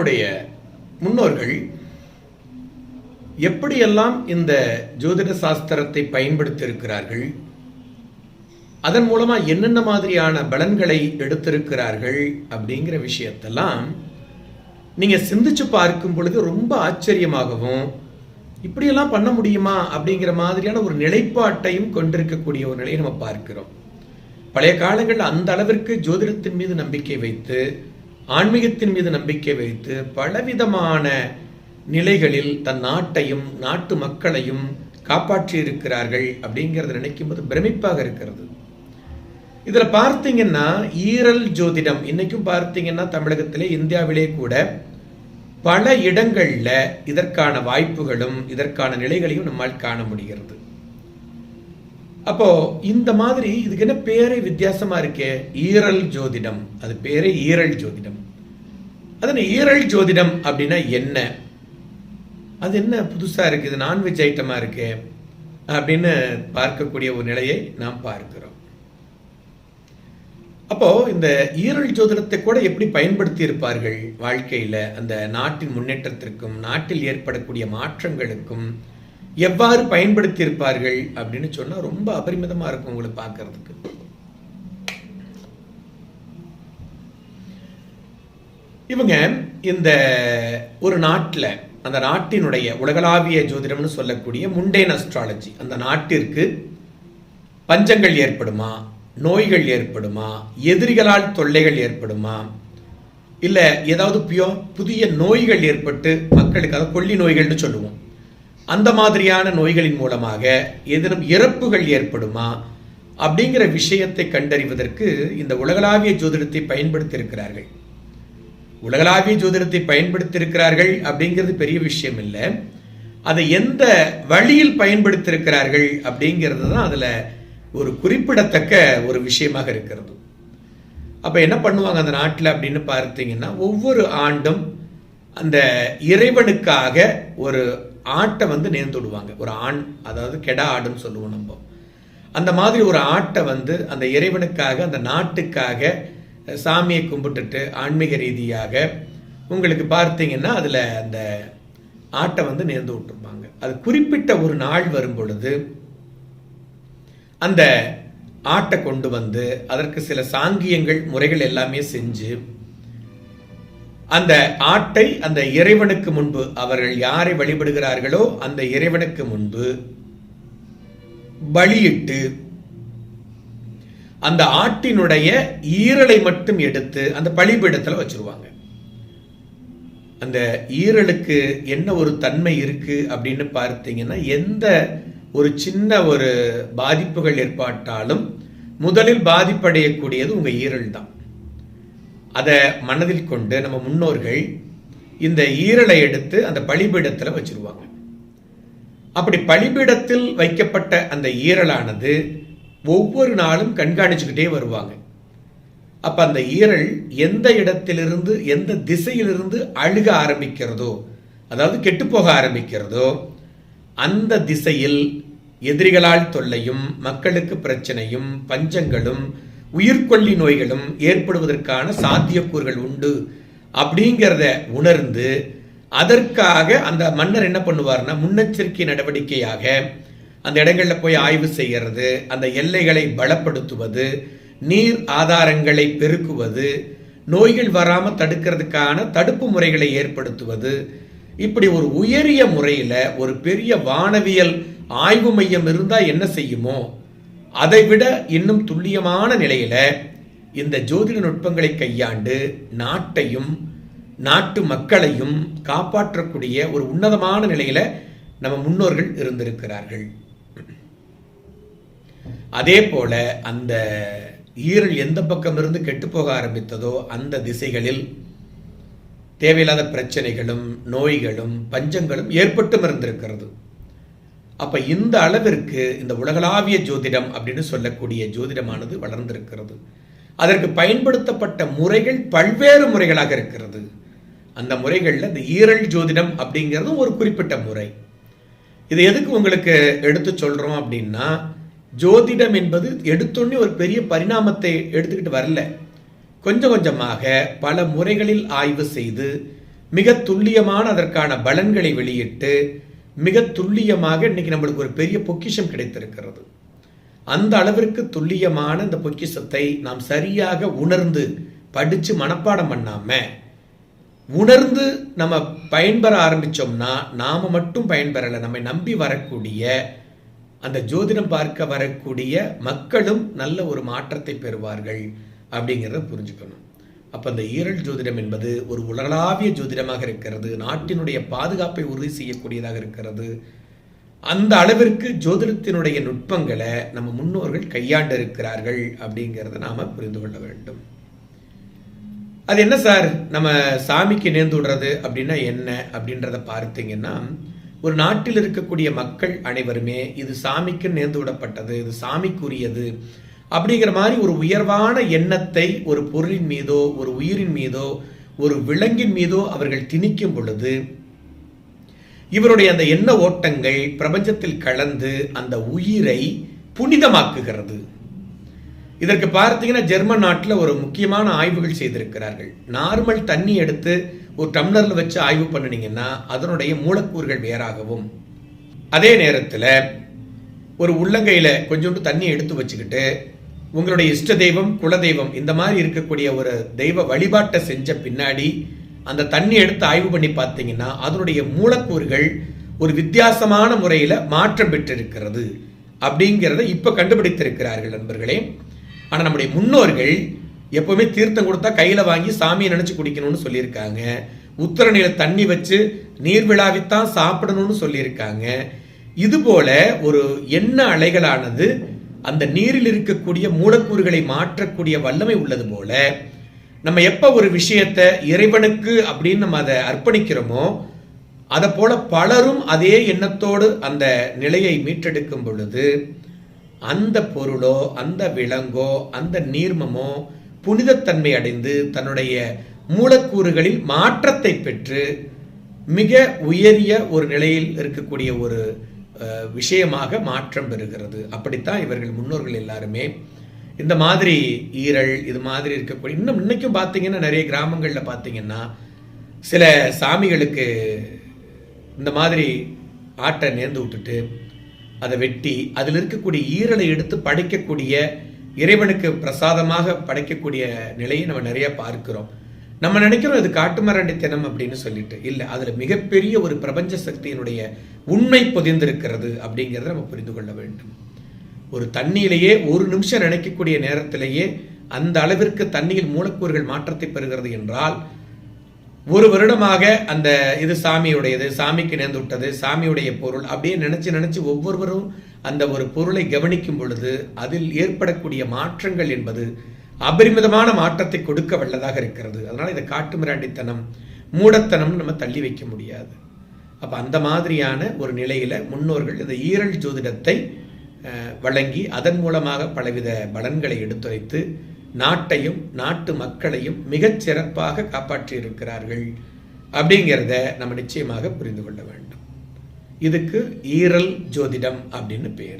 நம்முடைய முன்னோர்கள் எப்படியெல்லாம் இந்த ஜோதிட சாஸ்திரத்தை பயன்படுத்தி இருக்கிறார்கள், அதன் மூலமா என்னென்ன மாதிரியான பலன்களை எடுத்திருக்கிறார்கள் அப்படிங்கிற விஷயத்தெல்லாம் நீங்க சிந்திச்சு பார்க்கும் பொழுது ரொம்ப ஆச்சரியமாகவும், இப்படியெல்லாம் பண்ண முடியுமா அப்படிங்கிற மாதிரியான ஒரு நிலைப்பாட்டையும் கொண்டிருக்கக்கூடிய ஒரு நிலையை நம்ம பார்க்கிறோம். பழைய காலங்களில் அந்த அளவிற்கு ஜோதிடத்தின் மீது நம்பிக்கை வைத்து, ஆன்மீகத்தின் மீது நம்பிக்கை வைத்து பலவிதமான நிலைகளில் தன் நாட்டையும் நாட்டு மக்களையும் காப்பாற்றி இருக்கிறார்கள் அப்படிங்கிறத நினைக்கும் போது பிரமிப்பாக இருக்கிறது. இதுல பார்த்தீங்கன்னா ஈரல் ஜோதிடம் இன்னைக்கும் பார்த்தீங்கன்னா தமிழகத்திலே, இந்தியாவிலே கூட பல இடங்கள்ல இதற்கான வாய்ப்புகளும் இதற்கான நிலைகளையும் நம்மால் காண முடிகிறது. அப்போ இந்த மாதிரி இதுக்கு என்ன பேரே வித்தியாசமா இருக்கே, ஈரல் ஜோதிடம். அது பேரே ஈரல் ஜோதிடம். அது ஈரல் ஜோதிடம் அப்படின்னா என்ன, அது என்ன புதுசா இருக்கு, இது நான்வெஜ் ஐட்டமா இருக்கு அப்படின்னு பார்க்கக்கூடிய ஒரு நிலையை நாம் பார்க்கிறோம். அப்போ இந்த ஈரல் ஜோதிடத்தை கூட எப்படி பயன்படுத்தி இருப்பார்கள் வாழ்க்கையில, அந்த நாட்டின் முன்னேற்றத்திற்கும் நாட்டில் ஏற்படக்கூடிய மாற்றங்களுக்கும் எவ்வாறு பயன்படுத்தி இருப்பார்கள் அப்படின்னு சொன்னா ரொம்ப அபரிமிதமா இருக்கும் உங்களுக்கு பார்க்கறதுக்கு. இவங்க இந்த ஒரு நாட்டில், அந்த நாட்டினுடைய உலகளாவிய ஜோதிடம்னு சொல்லக்கூடிய முண்டேன் அஸ்ட்ராலஜி, அந்த நாட்டிற்கு பஞ்சங்கள் ஏற்படுமா, நோய்கள் ஏற்படுமா, எதிரிகளால் தொல்லைகள் ஏற்படுமா, இல்ல ஏதாவது புதிய நோய்கள் ஏற்பட்டு மக்களுக்கு, அதாவது கொல்லி நோய்கள்னு சொல்லுவோம், அந்த மாதிரியான நோய்களின் மூலமாக ஏதேனும் இறப்புகள் ஏற்படுமா அப்படிங்கிற விஷயத்தை கண்டறிவதற்கு இந்த உலகளாவிய ஜோதிடத்தை பயன்படுத்தி இருக்கிறார்கள். உலகளாவிய ஜோதிடத்தை பயன்படுத்தி இருக்கிறார்கள் அப்படிங்கிறது பெரிய விஷயம் இல்லை, அதை எந்த வழியில் பயன்படுத்தி இருக்கிறார்கள் அப்படிங்கிறது தான் அதுல ஒரு குறிப்பிடத்தக்க ஒரு விஷயமாக இருக்கிறது. அப்ப என்ன பண்ணுவாங்க அந்த நாட்டில் அப்படின்னு பார்த்தீங்கன்னா, ஒவ்வொரு ஆண்டும் அந்த இறைவனுக்காக ஒரு ஆட்டை நேர்ந்து விடுவாங்க. ஒரு ஆண், அதாவது கெடா ஆடுன்னு சொல்லுவோம் நம்ம. அந்த மாதிரி ஒரு ஆட்டை அந்த இறைவனுக்காக, அந்த நாட்டுக்காக சாமியை கும்பிட்டுட்டு ஆன்மீக ரீதியாக உங்களுக்கு பார்த்தீங்கன்னா அதுல அந்த ஆட்டை நேர்ந்து விட்டுருப்பாங்க. அது குறிப்பிட்ட ஒரு நாள் வரும் பொழுது அந்த ஆட்டை கொண்டு அதற்கு சில சாங்கியங்கள் முறைகள் எல்லாமே செஞ்சு அந்த ஆட்டை அந்த இறைவனுக்கு முன்பு, அவர்கள் யாரை வழிபடுகிறார்களோ அந்த இறைவனுக்கு முன்பு பலியிட்டு அந்த ஆட்டினுடைய ஈரலை மட்டும் எடுத்து அந்த பலிபீடத்தில் வச்சிருவாங்க. அந்த ஈரலுக்கு என்ன ஒரு தன்மை இருக்கு அப்படின்னு பார்த்தீங்கன்னா, எந்த ஒரு சின்ன ஒரு பாதிப்புகள் ஏற்பட்டாலும் முதலில் பாதிப்படையக்கூடியது உங்க ஈரல் தான். அதை மனதில் கொண்டு நம்ம முன்னோர்கள் இந்த ஈரலை எடுத்து அந்த பலிபீடத்தில் வச்சிருவாங்க. அப்படி பலிபீடத்தில் வைக்கப்பட்ட அந்த ஈரலானது ஒவ்வொரு நாளும் கண்காணிச்சுக்கிட்டே வருவாங்க. அப்ப அந்த ஈரல் எந்த இடத்திலிருந்து, எந்த திசையிலிருந்து அழுக ஆரம்பிக்கிறதோ, அதாவது கெட்டு போக ஆரம்பிக்கிறதோ, அந்த திசையில் எதிரிகளால் தொல்லையும், மக்களுக்கு பிரச்சனையும், பஞ்சங்களும், உயிர்கொல்லி நோய்களும் ஏற்படுவதற்கான சாத்தியக்கூறுகள் உண்டு அப்படிங்கிறத உணர்ந்து, அதற்காக அந்த மன்னர் என்ன பண்ணுவார்னா, முன்னெச்சரிக்கை நடவடிக்கையாக அந்த இடங்கள்ல போய் ஆய்வு செய்கிறது, அந்த எல்லைகளை பலப்படுத்துவது, நீர் ஆதாரங்களை பெருக்குவது, நோய்கள் வராம தடுக்கிறதுக்கான தடுப்பு முறைகளை ஏற்படுத்துவது, இப்படி ஒரு உயரிய முறையில ஒரு பெரிய வானவியல் ஆய்வு மையம் இருந்தா என்ன செய்யுமோ அதை விட இன்னும் துல்லியமான நிலையில இந்த ஜோதிட நுட்பங்களை கையாண்டு நாட்டையும் நாட்டு மக்களையும் காப்பாற்றக்கூடிய ஒரு உன்னதமான நிலையில நம்ம முன்னோர்கள் இருந்திருக்கிறார்கள். அதே போல அந்த ஈரல் எந்த பக்கம் இருந்து கெட்டு போக ஆரம்பித்ததோ அந்த திசைகளில் தேவையில்லாத பிரச்சனைகளும் நோய்களும் பஞ்சங்களும் ஏற்பட்டும் இருந்திருக்கிறது. அப்ப இந்த அளவிற்கு இந்த உலகளாவிய ஜோதிடம் அப்படின்னு சொல்லக்கூடிய ஜோதிடமானது வளர்ந்திருக்கிறது. அதற்கு பயன்படுத்தப்பட்ட முறைகள் பல்வேறு முறைகளாக இருக்கிறது. அந்த முறைகள்ல இந்த ஈரல் ஜோதிடம் அப்படிங்கிறது ஒரு குறிப்பிட்ட முறை. இது எதுக்கு உங்களுக்கு எடுத்து சொல்றோம் அப்படின்னா, ஜோதிடம் என்பது எடுத்தோடனே ஒரு பெரிய பரிணாமத்தை எடுத்துக்கிட்டு வரல. கொஞ்சம் கொஞ்சமாக பல முறைகளில் ஆய்வு செய்து மிக துல்லியமான அதற்கான பலன்களை வெளியிட்டு மிக துல்லியமாக இன்னைக்கு நம்மளுக்கு ஒரு பெரிய பொக்கிஷம் கிடைத்திருக்கிறது. அந்த அளவிற்கு துல்லியமான இந்த பொக்கிஷத்தை நாம் சரியாக உணர்ந்து படிச்சு மனப்பாடம் பண்ணாம உணர்ந்து நம்ம பயன்பெற ஆரம்பிச்சோம்னா நாம மட்டும் பயன்பெறல, நம்மை நம்பி வரக்கூடிய அந்த ஜோதிடம் பார்க்க வரக்கூடிய மக்களும் நல்ல ஒரு மாற்றத்தை பெறுவார்கள் அப்படிங்கிறத புரிஞ்சுக்கணும். அப்ப அந்த ஈரல் ஜோதிடம் என்பது ஒரு உலகளாவிய ஜோதிடமாக இருக்கிறது. நாட்டினுடைய பாதுகாப்பை உறுதி செய்யக்கூடியதாக இருக்கிறது. அந்த அளவிற்கு ஜோதிடத்தினுடைய நுட்பங்களை நம்ம முன்னோர்கள் கையாண்டு இருக்கிறார்கள் அப்படிங்கிறத நாம புரிந்து கொள்ள வேண்டும். அது என்ன சார், நம்ம சாமிக்கு நேர்ந்து விடுறது அப்படின்னா என்ன அப்படின்றத பார்த்தீங்கன்னா, ஒரு நாட்டில் இருக்கக்கூடிய மக்கள் அனைவருமே இது சாமிக்கு நேர்ந்து விடப்பட்டது, இது சாமிக்குரியது அப்படிங்கிற மாதிரி ஒரு உயர்வான எண்ணத்தை ஒரு பொருளின் மீதோ ஒரு உயிரின் மீதோ ஒரு விலங்கின் மீதோ அவர்கள் திணிக்கும் பொழுது இவருடைய அந்த எண்ண ஓட்டங்கள் பிரபஞ்சத்தில் கலந்து அந்த உயிரை புனிதமாக்குகிறது. இதற்கு பார்த்தீங்கன்னா ஜெர்மன் நாட்டில் ஒரு முக்கியமான ஆய்வுகள் செய்திருக்கிறார்கள். நார்மல் தண்ணி எடுத்து ஒரு டம்ளர்ல வச்சு ஆய்வு பண்ணினீங்கன்னா அதனுடைய மூலக்கூறுகள் வேறாகவும், அதே நேரத்தில் ஒரு உள்ளங்கையில கொஞ்சோண்டு தண்ணி எடுத்து வச்சுக்கிட்டு உங்களுடைய இஷ்ட தெய்வம் குலதெய்வம் இந்த மாதிரி இருக்கக்கூடிய ஒரு தெய்வ வழிபாட்டை செஞ்ச பின்னாடி அந்த தண்ணி எடுத்து ஆய்வு பண்ணி பார்த்தீங்கன்னா அதனுடைய மூலக்கூறுகள் ஒரு வித்தியாசமான முறையில் மாற்றம் பெற்றிருக்கிறது அப்படிங்கிறத இப்ப கண்டுபிடித்திருக்கிறார்கள் நண்பர்களே. ஆனா நம்முடைய முன்னோர்கள் எப்பவுமே தீர்த்தம் கொடுத்தா கையில வாங்கி சாமியை நினைச்சு குடிக்கணும்னு சொல்லியிருக்காங்க. உத்தரநில தண்ணி வச்சு நீர் விழாவித்தான் சாப்பிடணும்னு சொல்லியிருக்காங்க. இது போல ஒரு எண்ண அலைகளானது அந்த நீரில் இருக்கக்கூடிய மூலக்கூறுகளை மாற்றக்கூடிய வல்லமை உள்ளது போல நம்ம எப்ப ஒரு விஷயத்தை இறைவனுக்கு அப்படின்னு நம்ம அதை அர்ப்பணிக்கிறோமோ அதை போல பலரும் அதே எண்ணத்தோடு அந்த நிலையை மீட்டெடுக்கும் பொழுது அந்த பொருளோ அந்த விலங்கோ அந்த நீர்மமோ புனிதத்தன்மை அடைந்து தன்னுடைய மூலக்கூறுகளில் மாற்றத்தை பெற்று மிக உயரிய ஒரு நிலையில் இருக்கக்கூடிய ஒரு விஷயமாக மாற்றம் பெறுகிறது. அப்படித்தான் இவர்கள் முன்னோர்கள் எல்லாருமே இந்த மாதிரி ஈரல் இது மாதிரி இருக்கக்கூடிய இன்னும் இன்னைக்கும் பார்த்தீங்கன்னா நிறைய கிராமங்களில் பார்த்தீங்கன்னா சில சாமிகளுக்கு இந்த மாதிரி ஆட்டை நேர்ந்து விட்டுட்டு அதை வெட்டி அதில் இருக்கக்கூடிய ஈரலை எடுத்து படைக்கக்கூடிய இறைவனுக்கு பிரசாதமாக படைக்கக்கூடிய நிலையை நம்ம நிறைய பார்க்கிறோம். நம்ம நினைக்கிறோம் இது காட்டுமராண்டித்தனம் அப்படின்னு சொல்லிட்டு, இல்லை, அதுல மிகப்பெரிய ஒரு பிரபஞ்ச சக்தியினுடைய உண்மை பொதிந்திருக்கிறது அப்படிங்கிறத நம்ம புரிந்து கொள்ள வேண்டும். ஒரு தண்ணியிலேயே ஒரு நிமிஷம் நினைக்கக்கூடிய நேரத்திலேயே அந்த அளவிற்கு தண்ணியில் மூலக்கூறுகள் மாற்றத்தை பெறுகிறது என்றால் ஒரு வருடமாக அந்த இது சாமியுடையது, சாமிக்கு நேர்ந்து விட்டது, சாமியுடைய பொருள் அப்படியே நினைச்சு ஒவ்வொருவரும் அந்த ஒரு பொருளை கவனிக்கும் பொழுது அதில் ஏற்படக்கூடிய மாற்றங்கள் என்பது அபரிமிதமான மாற்றத்தை கொடுக்க வல்லதாக இருக்கிறது. அதனால இதை காட்டு மிராண்டித்தனம் மூடத்தனம் நம்ம தள்ளி வைக்க முடியாது. அப்ப அந்த மாதிரியான ஒரு நிலையில முன்னோர்கள் இந்த ஈரல் ஜோதிடத்தை வழங்கி அதன் மூலமாக பலவித பலன்களை எடுத்துரைத்து நாட்டையும் நாட்டு மக்களையும் மிகச் சிறப்பாக காப்பாற்றி இருக்கிறார்கள் அப்படிங்கிறத நம்ம நிச்சயமாக புரிந்து கொள்ள வேண்டும். இதுக்கு ஈரல் ஜோதிடம் அப்படின்னு பேரு.